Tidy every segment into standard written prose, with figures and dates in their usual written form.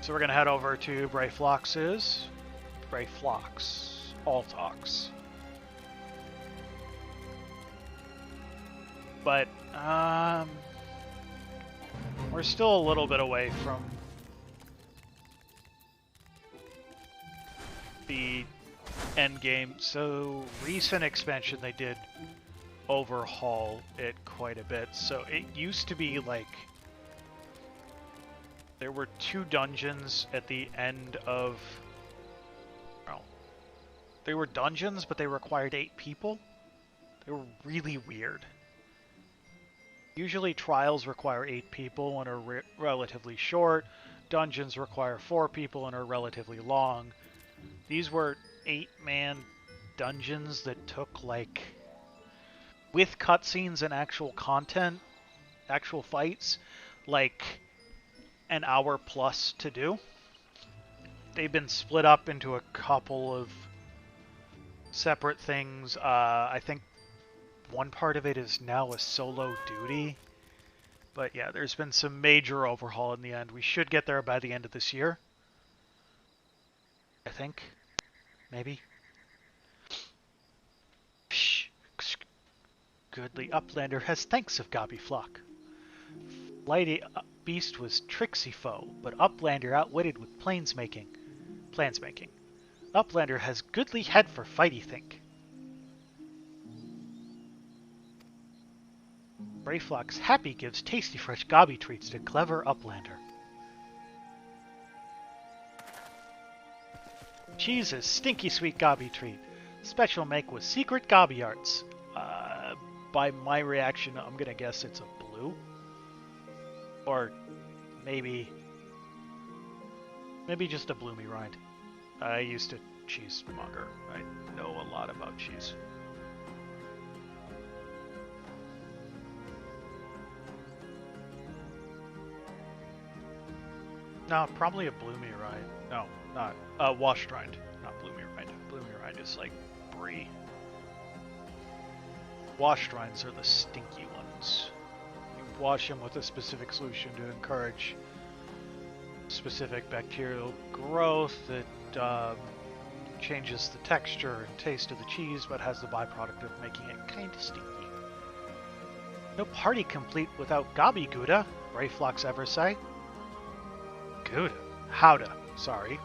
So we're gonna head over to Brayflox's. All talks. But we're still a little bit away from the end game. So recent expansion they did overhaul it quite a bit. So it used to be like there were 2 dungeons at the end of, well, they were dungeons, but they required 8 people. They were really weird. Usually trials require 8 people and are relatively short. Dungeons require 4 people and are relatively long. These were 8-man dungeons that took, like, with cutscenes and actual content, actual fights, like an hour plus to do. They've been split up into a couple of separate things. I think one part of it is now a solo duty. But yeah, there's been some major overhaul in the end. We should get there by the end of this year. I think. Maybe. Psh. Goodly Uplander has thanks of Gobby Flock. Flighty Beast was tricksy foe, but Uplander outwitted with plans making. Uplander has goodly head for fighty think. Brayflock's happy gives tasty fresh gobby treats to clever Uplander. Cheese is stinky sweet gobby treat. Special make with secret gobby arts. By my reaction, I'm gonna guess it's a blue. Or maybe just a bloomy rind. I used to cheesemonger. I know a lot about cheese. No, probably a bloomy rind. No, not washed rind, not bloomy rind. Bloomy rind is like brie. Washed rinds are the stinky ones. You wash them with a specific solution to encourage specific bacterial growth that changes the texture and taste of the cheese, but has the byproduct of making it kind of stinky. No party complete without gobby Gouda, Brayflox ever say. Gouda? Howda. Sorry.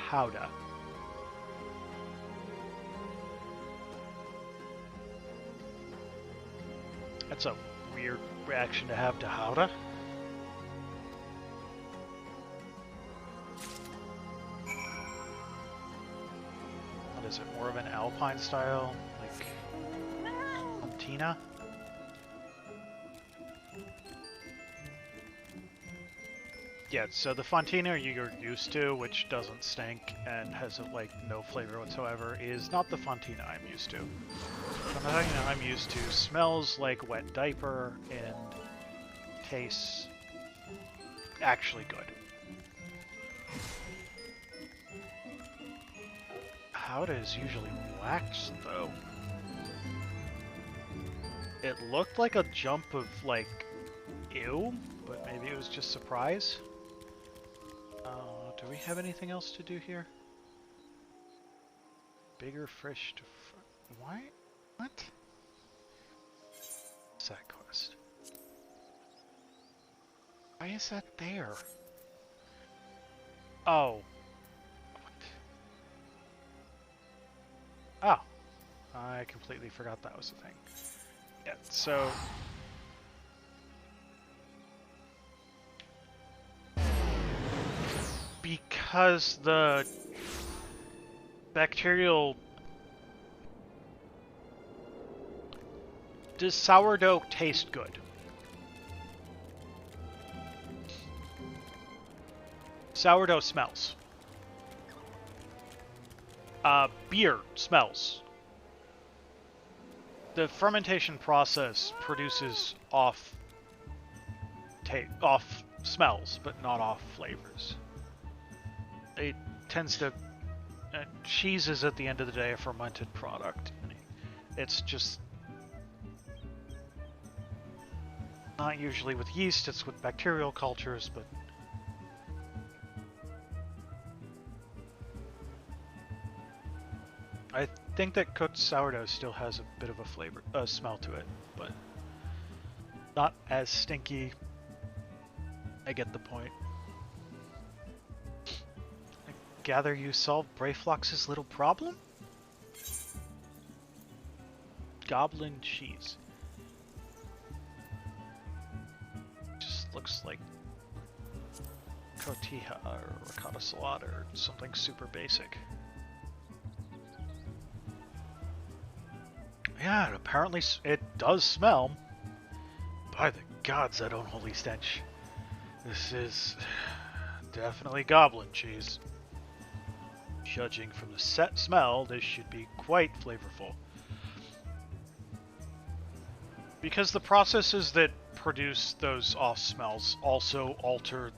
Howda. That's a weird reaction to have to howda. What is it? More of an alpine style? Like Fontina? Yeah, so the Fontina you're used to, which doesn't stink and has like no flavor whatsoever, is not the Fontina I'm used to. The Fontina I'm used to smells like wet diaper and tastes actually good. Howda is usually waxed though. It looked like a jump of like ew, but maybe it was just surprise. Do we have anything else to do here? Bigger fish to... Why? What? Side quest. Why is that there? Oh. What? Oh. I completely forgot that was a thing. Yeah, so... Because the bacterial... Does sourdough taste good? Sourdough smells. Beer smells. The fermentation process produces off smells, but not off flavors. It tends to... cheese is, at the end of the day, a fermented product. It's just... not usually with yeast, it's with bacterial cultures, but... I think that cooked sourdough still has a bit of a flavor, smell to it, but not as stinky. I get the point. I gather you solved Brayflox's little problem? Goblin cheese. Just looks like cotija or ricotta salad or something super basic. Yeah, apparently it does smell. By the gods, that unholy stench. This is definitely goblin cheese. Judging from the smell, this should be quite flavorful. Because the processes that produce those off smells also alter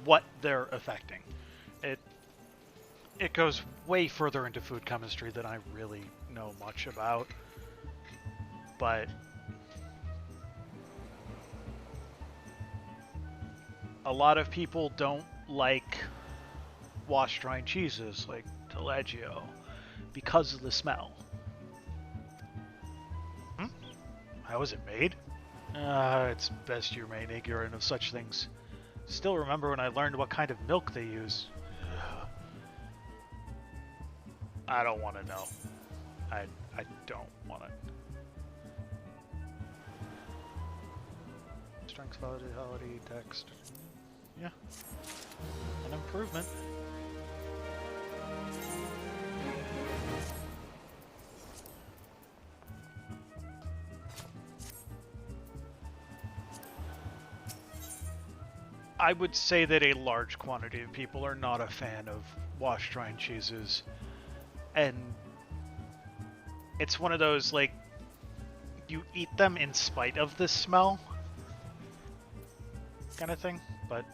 what they're affecting. It goes way further into food chemistry than I really know much about, but a lot of people don't like wash-drying cheeses like Taleggio because of the smell. How is it made? It's best you remain ignorant of such things. Still remember when I learned what kind of milk they use. I don't want to know. I don't want it. Strength, vitality, text. Yeah. An improvement. I would say that a large quantity of people are not a fan of wash-drying cheeses. And it's one of those, like, you eat them in spite of the smell kind of thing. But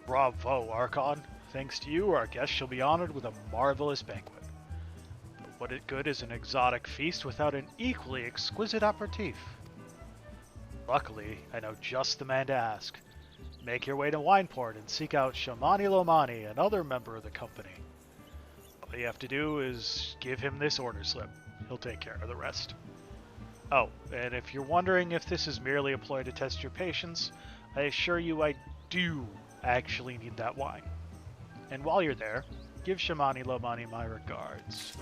bravo, Archon. Thanks to you, our guest shall be honored with a marvelous banquet. But what good is an exotic feast without an equally exquisite aperitif? Luckily, I know just the man to ask. Make your way to Wineport and seek out Shamani Lomani, another member of the company. All you have to do is give him this order slip. He'll take care of the rest. Oh, and if you're wondering if this is merely a ploy to test your patience, I assure you I do actually need that wine. And while you're there, give Shamani Lomani my regards.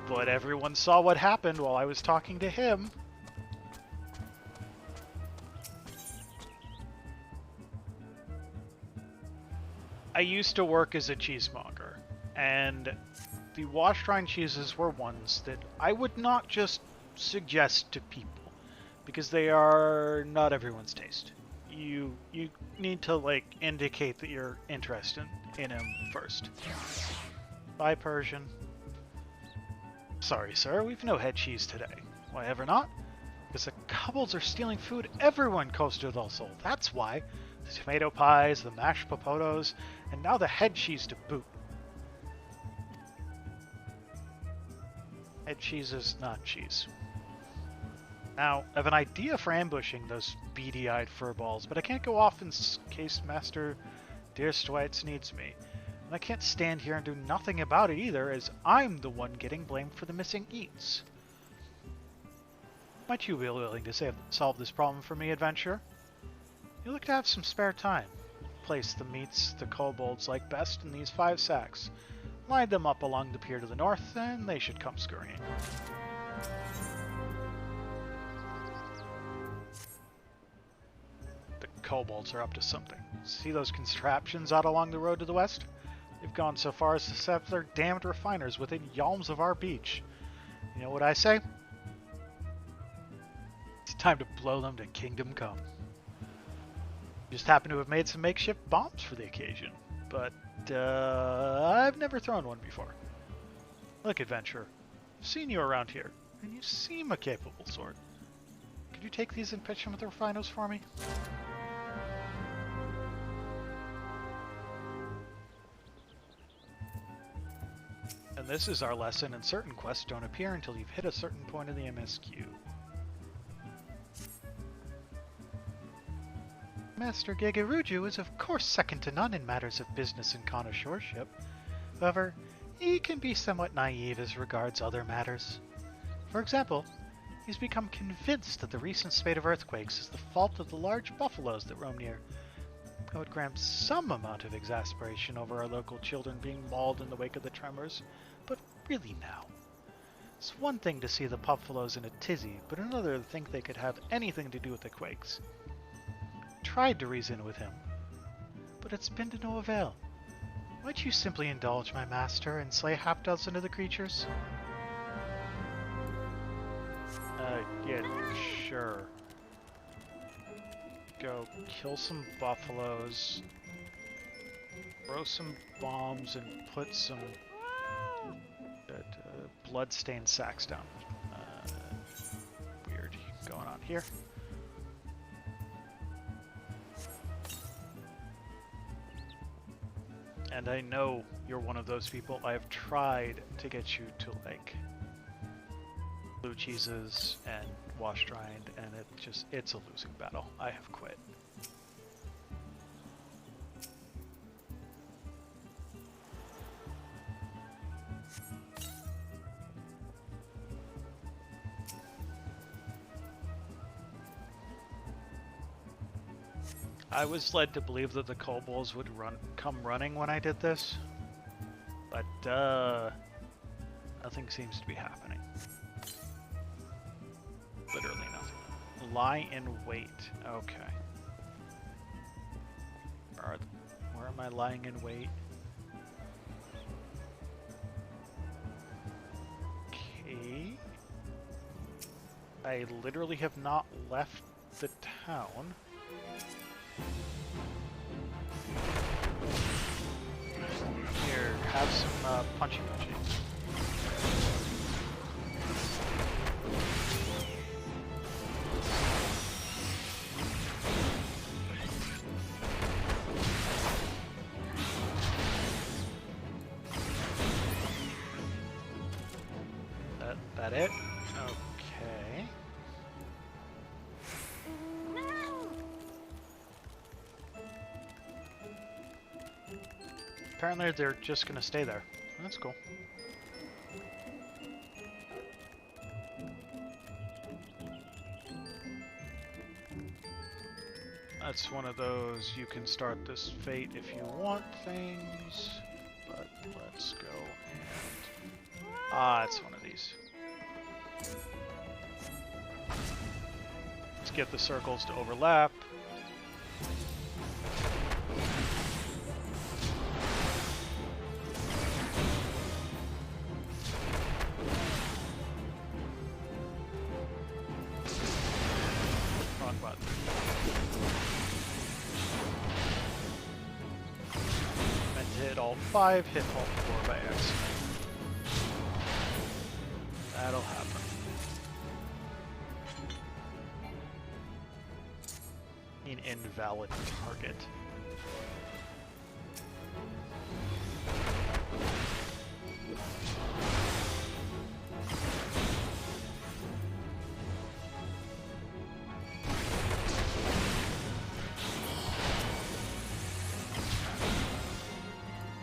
But everyone saw what happened while I was talking to him. I used to work as a cheesemonger, and the wash-drying cheeses were ones that I would not just suggest to people, because they are not everyone's taste. You need to, like, indicate that you're interested in them first. Bye, Persian. Sorry, sir, we've no head cheese today. Why ever not? Because the kobolds are stealing food everyone Costa del Sol. That's why. The tomato pies, the mashed popotos, and now the head cheese to boot. Head cheese is not cheese. Now, I have an idea for ambushing those beady-eyed furballs, but I can't go off in case Master Deerstwites needs me. And I can't stand here and do nothing about it either, as I'm the one getting blamed for the missing eats. Might you be willing to solve this problem for me, adventurer? You look to have some spare time. Place the meats the kobolds like best in these 5 sacks. Line them up along the pier to the north, and they should come scurrying. The kobolds are up to something. See those contraptions out along the road to the west? They've gone so far as to set up their damned refiners within yalms of our beach. You know what I say? It's time to blow them to kingdom come. Just happen to have made some makeshift bombs for the occasion, but I've never thrown one before. Look, adventurer, I've seen you around here, and you seem a capable sort. Could you take these and pitch them with the refinos for me? And this is our lesson, and certain quests don't appear until you've hit a certain point in the MSQ. Master Gegeruju is of course second to none in matters of business and connoisseurship. However, he can be somewhat naive as regards other matters. For example, he's become convinced that the recent spate of earthquakes is the fault of the large buffaloes that roam near. I would grant some amount of exasperation over our local children being mauled in the wake of the tremors, but really now. It's one thing to see the buffaloes in a tizzy, but another to think they could have anything to do with the quakes. Tried to reason with him, but it's been to no avail. Might you simply indulge my master and slay half dozen of the creatures? Yeah, sure. Go kill some buffaloes, throw some bombs, and put some blood-stained sacks down. Weird going on here. And I know you're one of those people. I've tried to get you to like blue cheeses and wash dried, and it's a losing battle. I have quit. I was led to believe that the kobolds would come running when I did this, but nothing seems to be happening. Literally nothing. Lie in wait. Okay. Where am I lying in wait? Okay. I literally have not left the town. Here, have some punchy. That it? Okay. Apparently they're just gonna stay there. That's cool. That's one of those you can start this fate if you want things, but let's go and... it's one of these. Let's get the circles to overlap. Wrong button. Meant to hit all 5, hit all 4 by accident. That'll happen. An invalid target.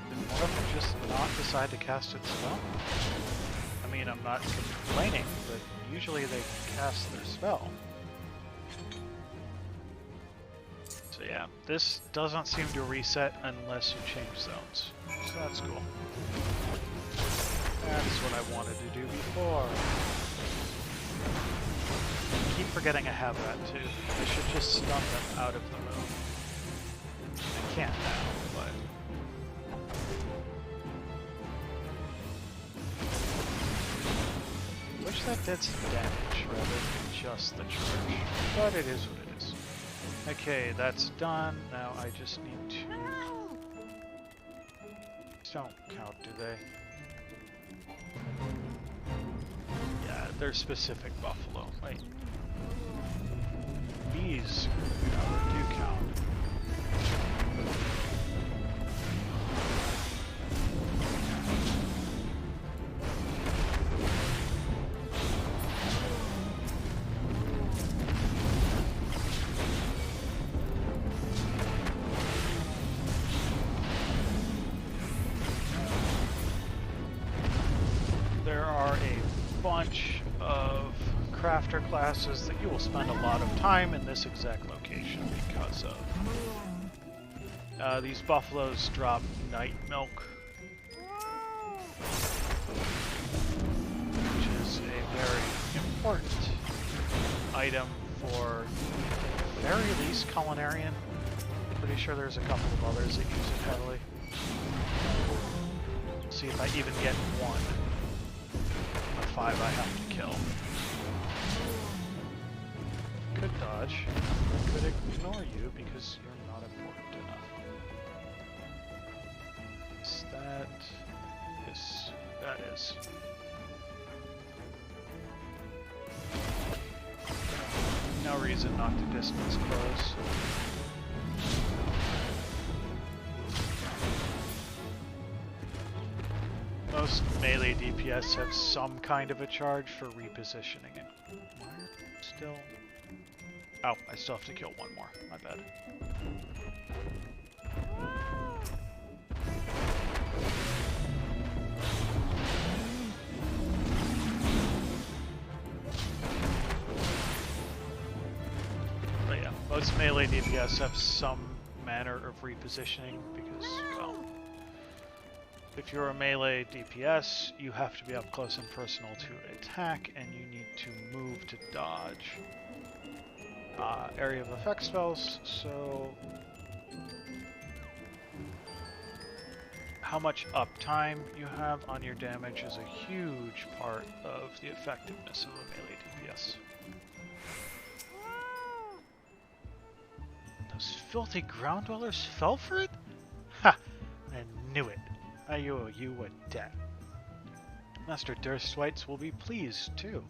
Did one of them just not decide to cast its spell? I mean, I'm not complaining, but usually they cast their spell. So yeah, this doesn't seem to reset unless you change zones. So that's cool. That's what I wanted to do before. I keep forgetting I have that too. I should just stun them out of the room. I can't now, but... wish that did some damage rather than just the charge. But it is what it is. Okay, that's done. Now I just need to... These don't count, do they? Yeah, they're specific buffalo. Wait. These do count. after classes that you will spend a lot of time in this exact location because of. These buffaloes drop night milk, which is a very important item for, at the very least, culinarian. Pretty sure there's a couple of others that use it heavily. See if I even get one of the 5 I have to kill. Could dodge. I could ignore you because you're not important enough. Is that... Yes, that is. No reason not to distance close. Most melee DPS have some kind of a charge for repositioning it. Still... Oh, I still have to kill one more. My bad. But yeah, most melee DPS have some manner of repositioning because, well, if you're a melee DPS, you have to be up close and personal to attack, and you need to move to dodge. Area of effect spells, so how much uptime you have on your damage is a huge part of the effectiveness of a melee DPS. Those filthy ground dwellers fell for it? Ha! I knew it. I owe you a debt. Master Durstwites will be pleased, too.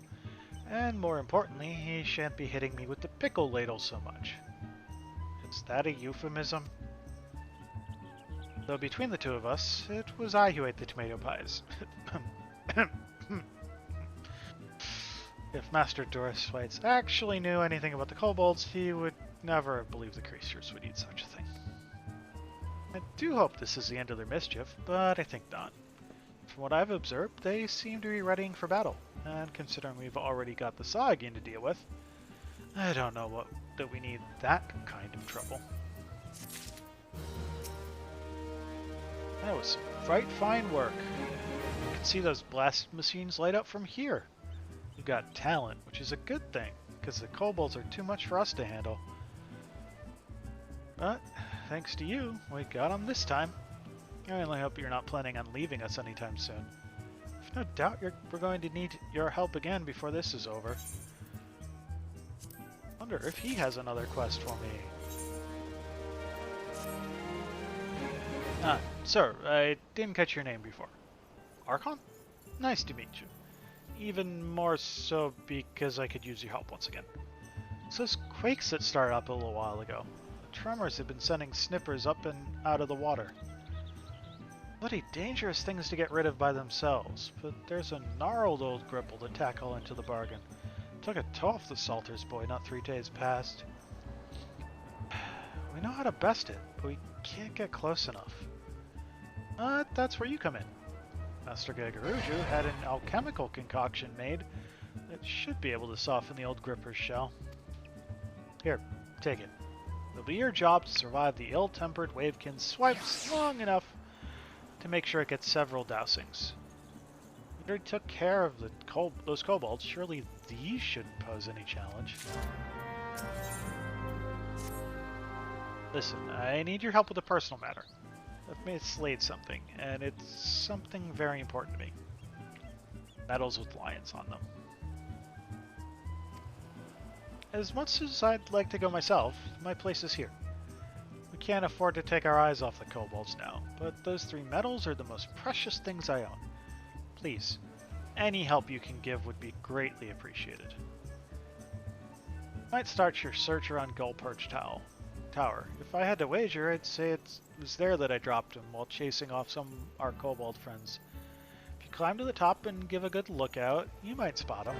And more importantly, he shan't be hitting me with the pickle ladle so much. Is that a euphemism? Though between the two of us, it was I who ate the tomato pies. If Master Durstwites actually knew anything about the kobolds, he would never have believed the creatures would eat such a thing. I do hope this is the end of their mischief, but I think not. From what I've observed, they seem to be readying for battle, and considering we've already got the Saw again to deal with, I don't know that we need that kind of trouble. That was some right fine work. You can see those blast machines light up from here. You've got talent, which is a good thing, because the kobolds are too much for us to handle. But, thanks to you, we got them this time. I only hope you're not planning on leaving us anytime soon. I've no doubt we're going to need your help again before this is over. Wonder if he has another quest for me. Sir, I didn't catch your name before. Archon? Nice to meet you. Even more so because I could use your help once again. It's those quakes that started up a little while ago. The tremors have been sending snippers up and out of the water. Bloody dangerous things to get rid of by themselves, but there's a gnarled old gripple to tackle into the bargain. Took a toe off the Salter's boy not 3 days past. We know how to best it, but we can't get close enough. That's where you come in. Master Gagaruju had an alchemical concoction made that should be able to soften the old gripper's shell. Here, take it. It'll be your job to survive the ill-tempered Wavekin's swipes long enough to make sure it gets several dousings. We already took care of those kobolds. Surely these shouldn't pose any challenge. Listen, I need your help with a personal matter. I've mislaid something, and it's something very important to me. Medals with lions on them. As much as I'd like to go myself, my place is here. We can't afford to take our eyes off the kobolds now, but those 3 medals are the most precious things I own. Please, any help you can give would be greatly appreciated. Might start your search around Gullperch Tower. If I had to wager, I'd say it was there that I dropped him while chasing off some of our kobold friends. If you climb to the top and give a good lookout, you might spot him.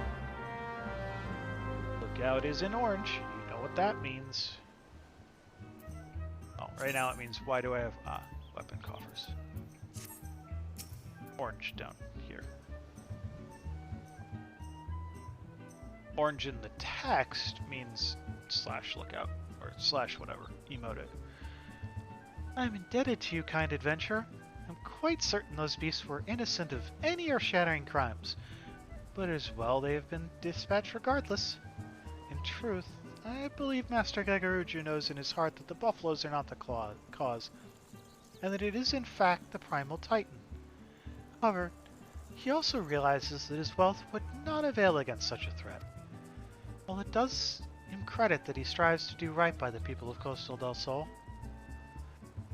Lookout is in orange. You know what that means. Oh, right now it means why do I have weapon coffers. Orange down here. orange in the text means slash lookout, or slash whatever, emote. I'm indebted to you, kind adventurer. I'm quite certain those beasts were innocent of any earth-shattering crimes, but as well they have been dispatched regardless. In truth, I believe Master Gagaruju knows in his heart that the buffaloes are not the cause, and that it is in fact the primal titan. However, he also realizes that his wealth would not avail against such a threat. While it does him credit that he strives to do right by the people of Coastal del Sol,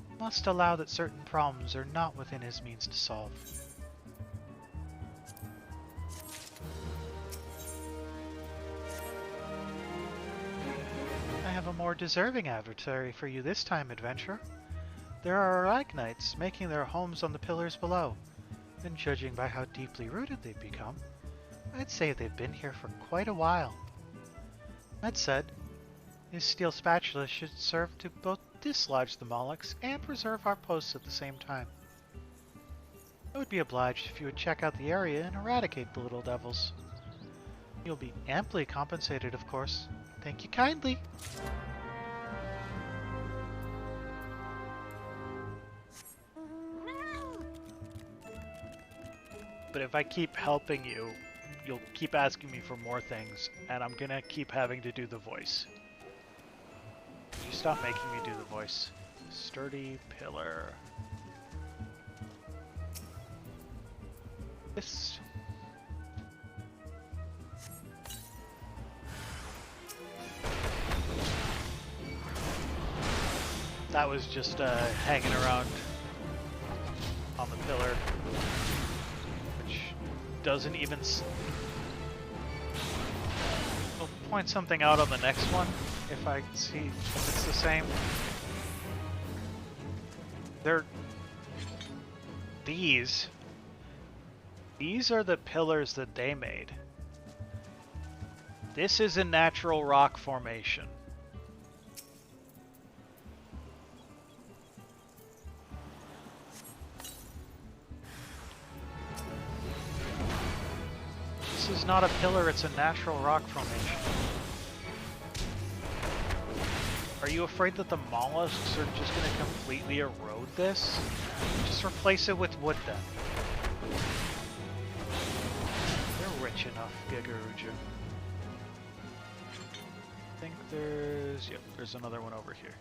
he must allow that certain problems are not within his means to solve. I have a more deserving adversary for you this time, adventurer. There are arachnites making their homes on the pillars below, and judging by how deeply rooted they've become, I'd say they've been here for quite a while. That said, his steel spatula should serve to both dislodge the mollusks and preserve our posts at the same time. I would be obliged if you would check out the area and eradicate the little devils. You'll be amply compensated, of course. Thank you kindly. But if I keep helping you, you'll keep asking me for more things, and I'm gonna keep having to do the voice. You stop making me do the voice. Sturdy pillar. This. That was just hanging around on the pillar, which doesn't even. I'll point something out on the next one if I see if it's the same. These are the pillars that they made. This is a natural rock formation. This is not a pillar, it's a natural rock formation. Are you afraid that the mollusks are just going to completely erode this? Just replace it with wood then. They're rich enough, Gagaruju. I think there's another one over here.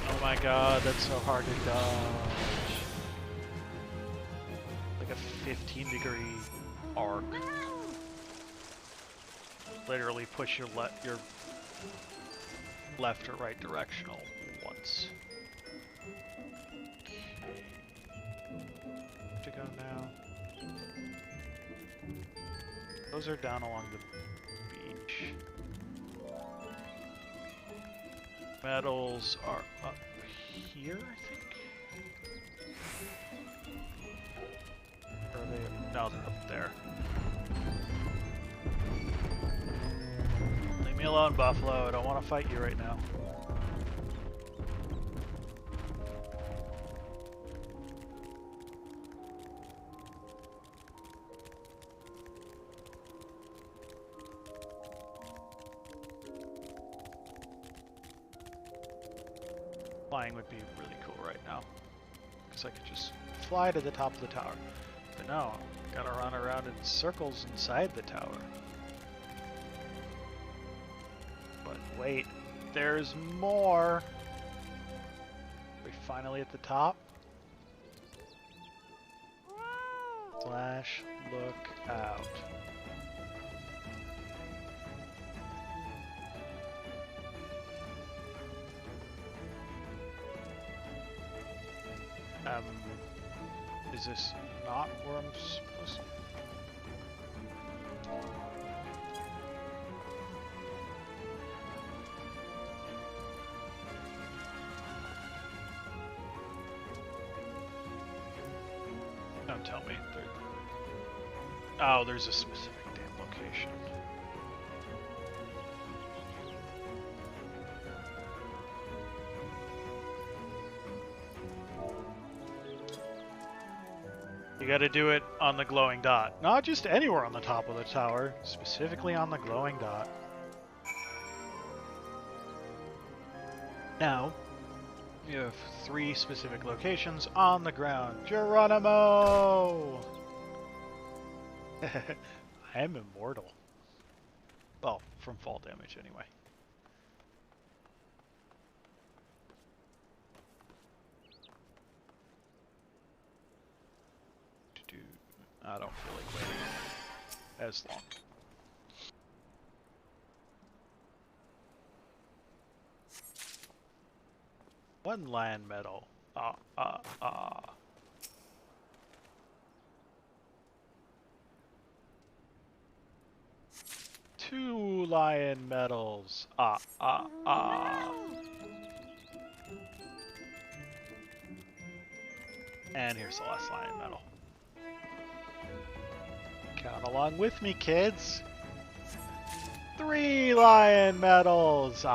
Oh my god, that's so hard to dodge. Like a 15-degree arc. Literally push your left or right directional once. Okay. To go now. Those are down along the beach. Metals are up here, I think? Or are they? No, they're up there. Leave me alone, Buffalo. I don't want to fight you right now. Flying would be really cool right now, because I could just fly to the top of the tower. But no, gotta run around in circles inside the tower. But wait, there's more! Are we finally at the top? Slash look out. Is this not where I'm supposed to? tell me. Oh, there's a specific damn location. You gotta do it on the glowing dot. Not just anywhere on the top of the tower, specifically on the glowing dot. Now, you have 3 specific locations on the ground. Geronimo! I am immortal. Well, from fall damage anyway. I don't feel like waiting as long. One lion medal. Two lion medals. And here's the last lion medal. Count along with me, kids. 3 lion medals.